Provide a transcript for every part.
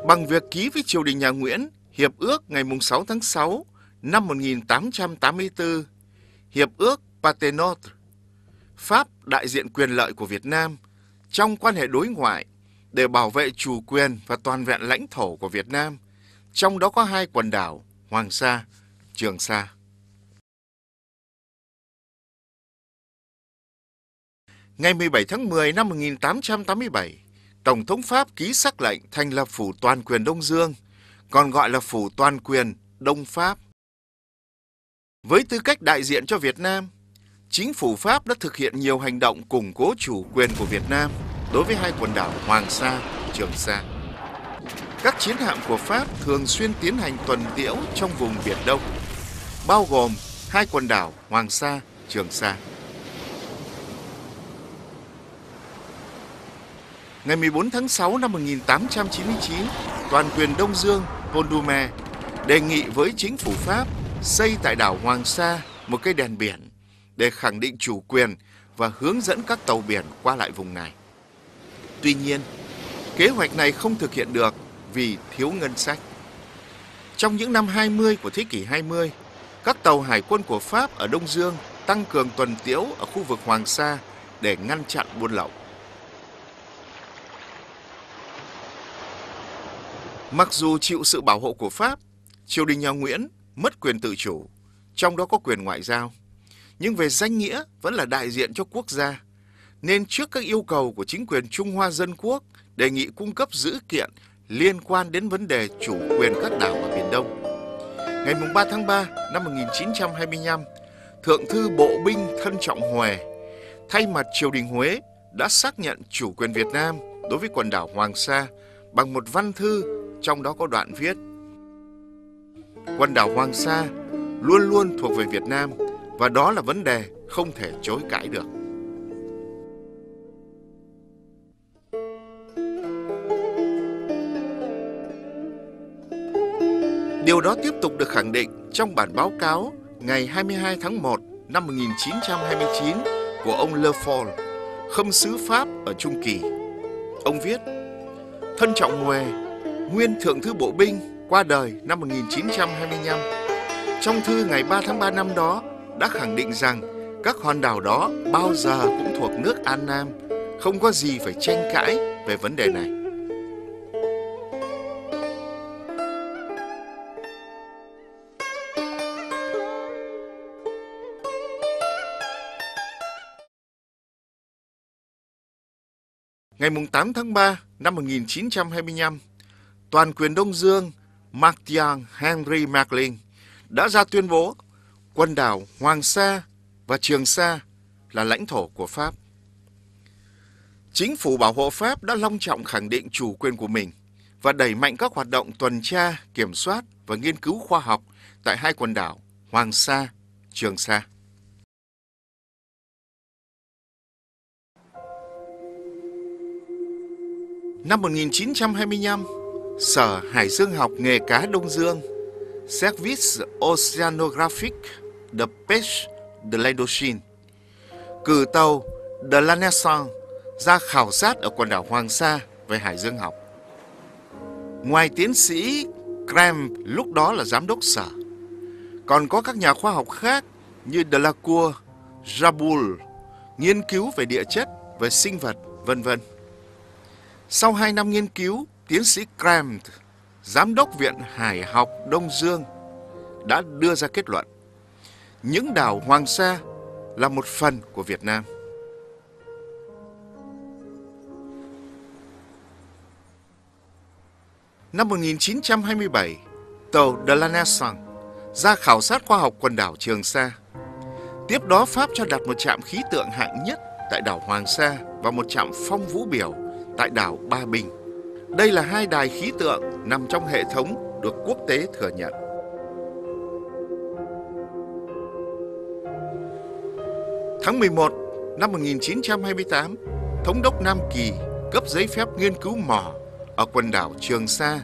Bằng việc ký với triều đình nhà Nguyễn Hiệp ước ngày 6 tháng 6 năm 1884, Hiệp ước Paternoster, Pháp đại diện quyền lợi của Việt Nam trong quan hệ đối ngoại để bảo vệ chủ quyền và toàn vẹn lãnh thổ của Việt Nam, trong đó có hai quần đảo Hoàng Sa, Trường Sa. Ngày 17 tháng 10 năm 1887, Tổng thống Pháp ký sắc lệnh thành lập Phủ Toàn quyền Đông Dương, còn gọi là Phủ Toàn quyền Đông Pháp. Với tư cách đại diện cho Việt Nam, chính phủ Pháp đã thực hiện nhiều hành động củng cố chủ quyền của Việt Nam đối với hai quần đảo Hoàng Sa, Trường Sa. Các chiến hạm của Pháp thường xuyên tiến hành tuần tiễu trong vùng Biển Đông, bao gồm hai quần đảo Hoàng Sa, Trường Sa. Ngày 14 tháng 6 năm 1899, Toàn quyền Đông Dương Paul Doumer đề nghị với chính phủ Pháp xây tại đảo Hoàng Sa một cây đèn biển để khẳng định chủ quyền và hướng dẫn các tàu biển qua lại vùng này. Tuy nhiên, kế hoạch này không thực hiện được vì thiếu ngân sách. Trong những năm 20 của thế kỷ 20, các tàu hải quân của Pháp ở Đông Dương tăng cường tuần tiễu ở khu vực Hoàng Sa để ngăn chặn buôn lậu. Mặc dù chịu sự bảo hộ của Pháp, triều đình nhà Nguyễn mất quyền tự chủ, trong đó có quyền ngoại giao, nhưng về danh nghĩa vẫn là đại diện cho quốc gia, nên trước các yêu cầu của chính quyền Trung Hoa Dân Quốc đề nghị cung cấp dữ kiện liên quan đến vấn đề chủ quyền các đảo ở Biển Đông. Ngày 3 tháng 3 năm 1925, Thượng thư Bộ binh Thân Trọng Huề thay mặt triều đình Huế đã xác nhận chủ quyền Việt Nam đối với quần đảo Hoàng Sa bằng một văn thư, trong đó có đoạn viết: quần đảo Hoàng Sa luôn luôn thuộc về Việt Nam và đó là vấn đề không thể chối cãi được. Điều đó tiếp tục được khẳng định trong bản báo cáo ngày 22 tháng 1 năm 1929 của ông Le Foll, khâm sứ Pháp ở Trung Kỳ. Ông viết: Thân Trọng Huề, nguyên Thượng thư Bộ binh, qua đời năm 1925. Trong thư ngày 3 tháng 3 năm đó đã khẳng định rằng các hòn đảo đó bao giờ cũng thuộc nước An Nam, không có gì phải tranh cãi về vấn đề này. Ngày 8 tháng 3 năm 1925, Toàn quyền Đông Dương Martin Henry Macklin đã ra tuyên bố quần đảo Hoàng Sa và Trường Sa là lãnh thổ của Pháp. Chính phủ bảo hộ Pháp đã long trọng khẳng định chủ quyền của mình và đẩy mạnh các hoạt động tuần tra, kiểm soát và nghiên cứu khoa học tại hai quần đảo Hoàng Sa, Trường Sa. Năm 1925, Sở Hải dương học nghề cá Đông Dương Service Oceanographique de Pêche de l'Indochine cử tàu de la Naissance ra khảo sát ở quần đảo Hoàng Sa về hải dương học. Ngoài tiến sĩ Krem, lúc đó là giám đốc sở, còn có các nhà khoa học khác như Delacour, Raboul, nghiên cứu về địa chất, về sinh vật, vân vân. Sau 2 năm nghiên cứu, tiến sĩ Krem, giám đốc Viện Hải học Đông Dương, đã đưa ra kết luận: những đảo Hoàng Sa là một phần của Việt Nam. Năm 1927, tàu de la Naissance ra khảo sát khoa học quần đảo Trường Sa. Tiếp đó Pháp cho đặt một trạm khí tượng hạng nhất tại đảo Hoàng Sa và một trạm phong vũ biểu tại đảo Ba Bình. Đây là hai đài khí tượng nằm trong hệ thống được quốc tế thừa nhận. Tháng 11 năm 1928, Thống đốc Nam Kỳ cấp giấy phép nghiên cứu mỏ ở quần đảo Trường Sa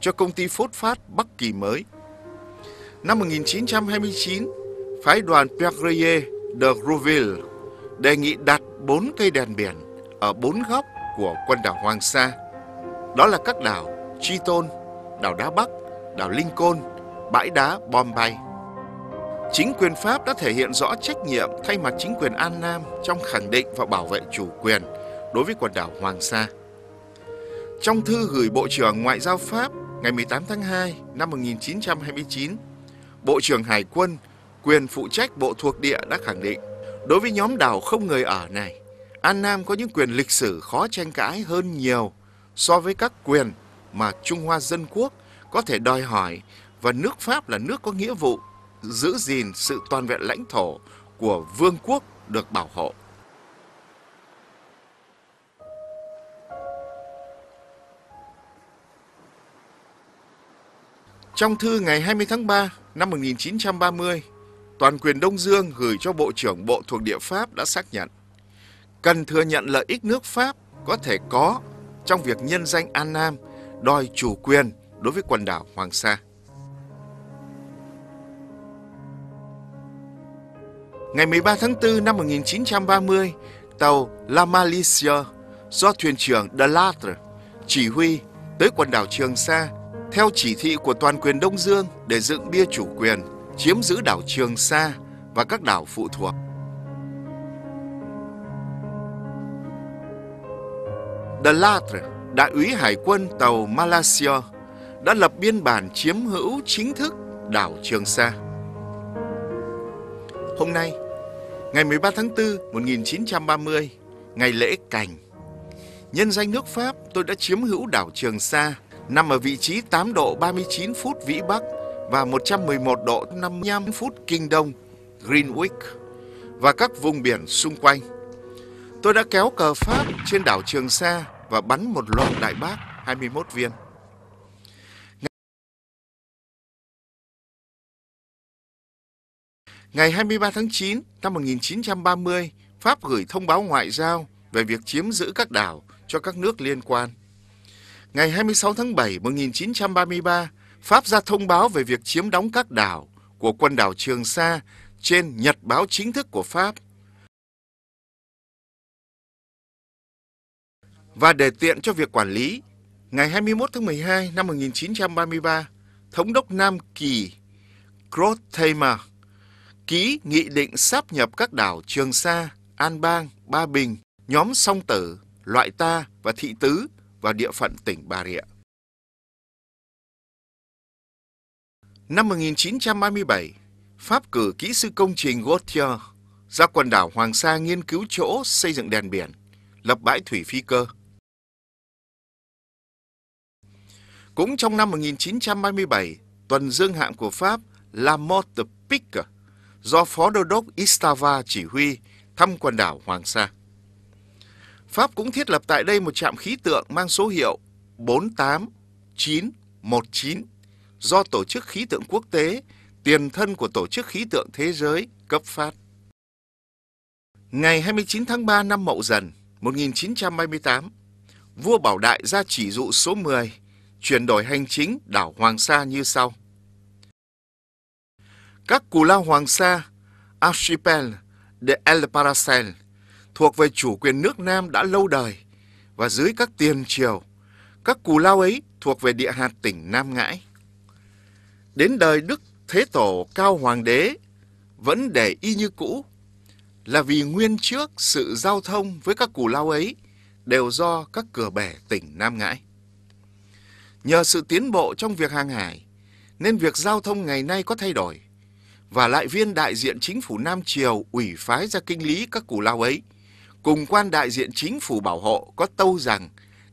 cho công ty phốt phát Bắc Kỳ mới. Năm 1929, phái đoàn Pierre de Rouville đề nghị đặt 4 cây đèn biển ở 4 góc của quần đảo Hoàng Sa. Đó là các đảo Triton, đảo Đá Bắc, đảo Lincoln, bãi đá Bombay. Chính quyền Pháp đã thể hiện rõ trách nhiệm thay mặt chính quyền An Nam trong khẳng định và bảo vệ chủ quyền đối với quần đảo Hoàng Sa. Trong thư gửi Bộ trưởng Ngoại giao Pháp ngày 18 tháng 2 năm 1929, Bộ trưởng Hải quân, quyền phụ trách bộ thuộc địa đã khẳng định, đối với nhóm đảo không người ở này, An Nam có những quyền lịch sử khó tranh cãi hơn nhiều so với các quyền mà Trung Hoa Dân Quốc có thể đòi hỏi, và nước Pháp là nước có nghĩa vụ giữ gìn sự toàn vẹn lãnh thổ của vương quốc được bảo hộ. Trong thư ngày 20 tháng 3 năm 1930, toàn quyền Đông Dương gửi cho Bộ trưởng Bộ thuộc địa Pháp đã xác nhận cần thừa nhận lợi ích nước Pháp có thể có trong việc nhân danh An Nam đòi chủ quyền đối với quần đảo Hoàng Sa. Ngày 13 tháng 4 năm 1930, tàu La Malicia do thuyền trưởng De Lattre chỉ huy tới quần đảo Trường Sa theo chỉ thị của toàn quyền Đông Dương để dựng bia chủ quyền, chiếm giữ đảo Trường Sa và các đảo phụ thuộc. De Lattre, đại úy hải quân tàu Malaysia, đã lập biên bản chiếm hữu chính thức đảo Trường Sa. Hôm nay, ngày 13 tháng 4, 1930, ngày lễ Cành, nhân danh nước Pháp, tôi đã chiếm hữu đảo Trường Sa, nằm ở vị trí 8 độ 39 phút Vĩ Bắc và 111 độ 55 phút Kinh Đông, Greenwich, và các vùng biển xung quanh. Tôi đã kéo cờ Pháp trên đảo Trường Sa và bắn một loạt đại bác 21 viên. Ngày 23 tháng 9 năm 1930, Pháp gửi thông báo ngoại giao về việc chiếm giữ các đảo cho các nước liên quan. Ngày 26 tháng 7 1933, Pháp ra thông báo về việc chiếm đóng các đảo của quần đảo Trường Sa trên nhật báo chính thức của Pháp. Và để tiện cho việc quản lý, ngày 21 tháng 12 năm 1933, Thống đốc Nam Kỳ Crottheimer ký nghị định sáp nhập các đảo Trường Sa, An Bang, Ba Bình, nhóm Song Tử, Loại Ta và Thị Tứ vào địa phận tỉnh Bà Rịa. Năm 1937, Pháp cử kỹ sư công trình Gautier ra quần đảo Hoàng Sa nghiên cứu chỗ xây dựng đèn biển, lập bãi thủy phi cơ. Cũng trong năm 1937, tuần dương hạm của Pháp La Motte Pique do Phó Đô đốc Istava chỉ huy thăm quần đảo Hoàng Sa. Pháp cũng thiết lập tại đây một trạm khí tượng mang số hiệu 48919 do Tổ chức Khí tượng Quốc tế, tiền thân của Tổ chức Khí tượng Thế giới, cấp phát. Ngày 29 tháng 3 năm Mậu Dần 1938, vua Bảo Đại ra chỉ dụ số 10, chuyển đổi hành chính đảo Hoàng Sa như sau. Các Cù Lao Hoàng Sa, Archipel de El Paracel, thuộc về chủ quyền nước Nam đã lâu đời, và dưới các tiền triều, các Cù Lao ấy thuộc về địa hạt tỉnh Nam Ngãi. Đến đời Đức Thế Tổ Cao Hoàng đế vẫn để y như cũ, là vì nguyên trước sự giao thông với các Cù Lao ấy đều do các cửa bè tỉnh Nam Ngãi. Nhờ sự tiến bộ trong việc hàng hải, nên việc giao thông ngày nay có thay đổi, và lại viên đại diện chính phủ Nam Triều ủy phái ra kinh lý các Cù Lao ấy, cùng quan đại diện chính phủ bảo hộ có tâu rằng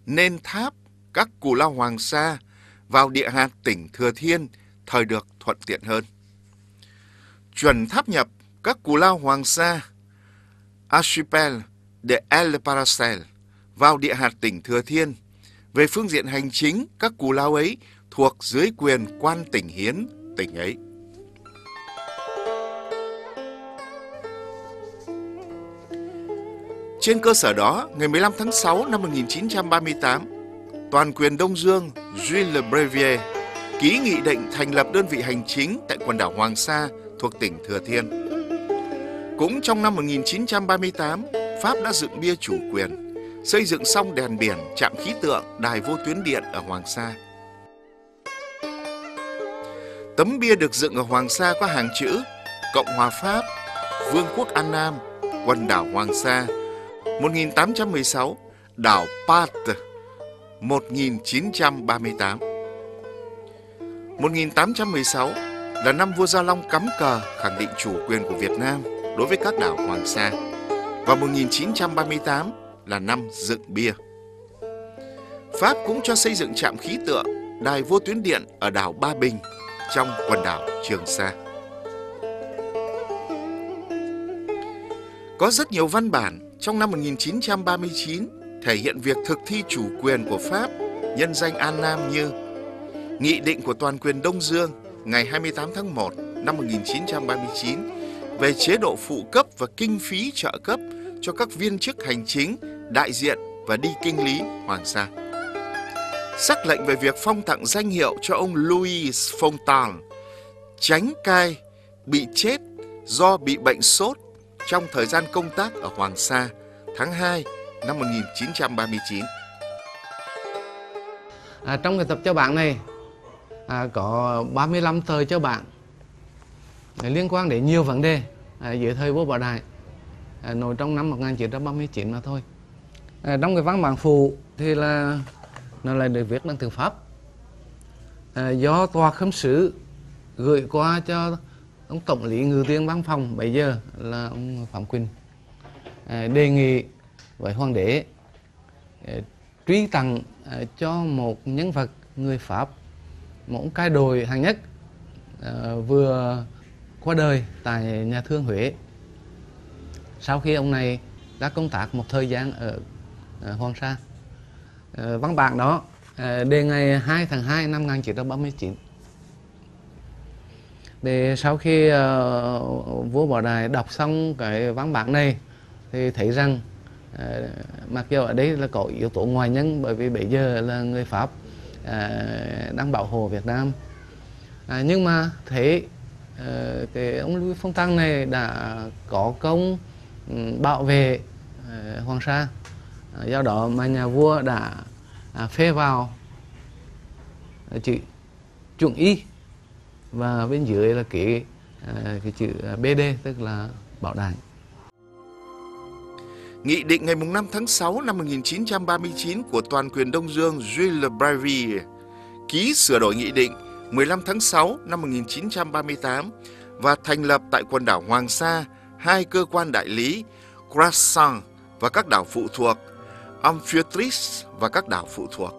nên tháp các Cù Lao Hoàng Sa vào địa hạt tỉnh Thừa Thiên thời được thuận tiện hơn. Chuẩn tháp nhập các Cù Lao Hoàng Sa, Archipel de El Paracel vào địa hạt tỉnh Thừa Thiên. Về phương diện hành chính, các Cù Lao ấy thuộc dưới quyền quan tỉnh Hiến tỉnh ấy. Trên cơ sở đó, ngày 15 tháng 6 năm 1938, toàn quyền Đông Dương Jules Le Brevier ký nghị định thành lập đơn vị hành chính tại quần đảo Hoàng Sa thuộc tỉnh Thừa Thiên. Cũng trong năm 1938, Pháp đã dựng bia chủ quyền, xây dựng xong đèn biển, trạm khí tượng, đài vô tuyến điện ở Hoàng Sa. Tấm bia được dựng ở Hoàng Sa có hàng chữ Cộng hòa Pháp, Vương quốc An Nam, quần đảo Hoàng Sa, 1816, đảo Pate, 1938. 1816 là năm vua Gia Long cắm cờ khẳng định chủ quyền của Việt Nam đối với các đảo Hoàng Sa, và 1938 là năm dựng bia. Pháp cũng cho xây dựng trạm khí tượng, đài vô tuyến điện ở đảo Ba Bình trong quần đảo Trường Sa. Có rất nhiều văn bản trong năm 1939 thể hiện việc thực thi chủ quyền của Pháp nhân danh An Nam như Nghị định của Toàn quyền Đông Dương ngày 28 tháng 1 năm 1939 về chế độ phụ cấp và kinh phí trợ cấp cho các viên chức hành chính, đại diện và đi kinh lý Hoàng Sa. Sắc lệnh về việc phong tặng danh hiệu cho ông Louis Fontaine, chánh cai bị chết do bị bệnh sốt trong thời gian công tác ở Hoàng Sa tháng 2 năm 1939. Trong cái tập cho bạn này có 35 tờ cho bạn liên quan đến nhiều vấn đề dưới thời vua Bảo Đại, nổi trong năm 1939 mà thôi. Trong cái văn bản phụ thì là nó lại được viết bằng tiếng Pháp, do tòa khâm sứ gửi qua cho ông tổng lý ngự tiền văn phòng bây giờ là ông Phạm Quỳnh, đề nghị với hoàng đế truy tặng cho một nhân vật người Pháp, một ông cai đội hạng nhất vừa qua đời tại nhà thương Huế sau khi ông này đã công tác một thời gian ở Hoàng Sa. Văn bản đó đề ngày 2 tháng 2 năm 1939. Để sau khi vua Bảo Đại đọc xong cái văn bản này thì thấy rằng mặc dù ở đây là có yếu tố ngoại nhân, bởi vì bây giờ là người Pháp đang bảo hộ Việt Nam, nhưng mà thấy cái ông Louis Fontaine này đã có công bảo vệ Hoàng Sa, do đó mà nhà vua đã phê vào chữ chuẩn y và bên dưới là cái chữ BD, tức là Bảo Đại. Nghị định ngày 5 tháng 6 năm 1939 của Toàn quyền Đông Dương Jules Breville ký sửa đổi Nghị định 15 tháng 6 năm 1938 và thành lập tại quần đảo Hoàng Sa 2 cơ quan đại lý, Croissant và các đảo phụ thuộc, Amphitrite và các đảo phụ thuộc.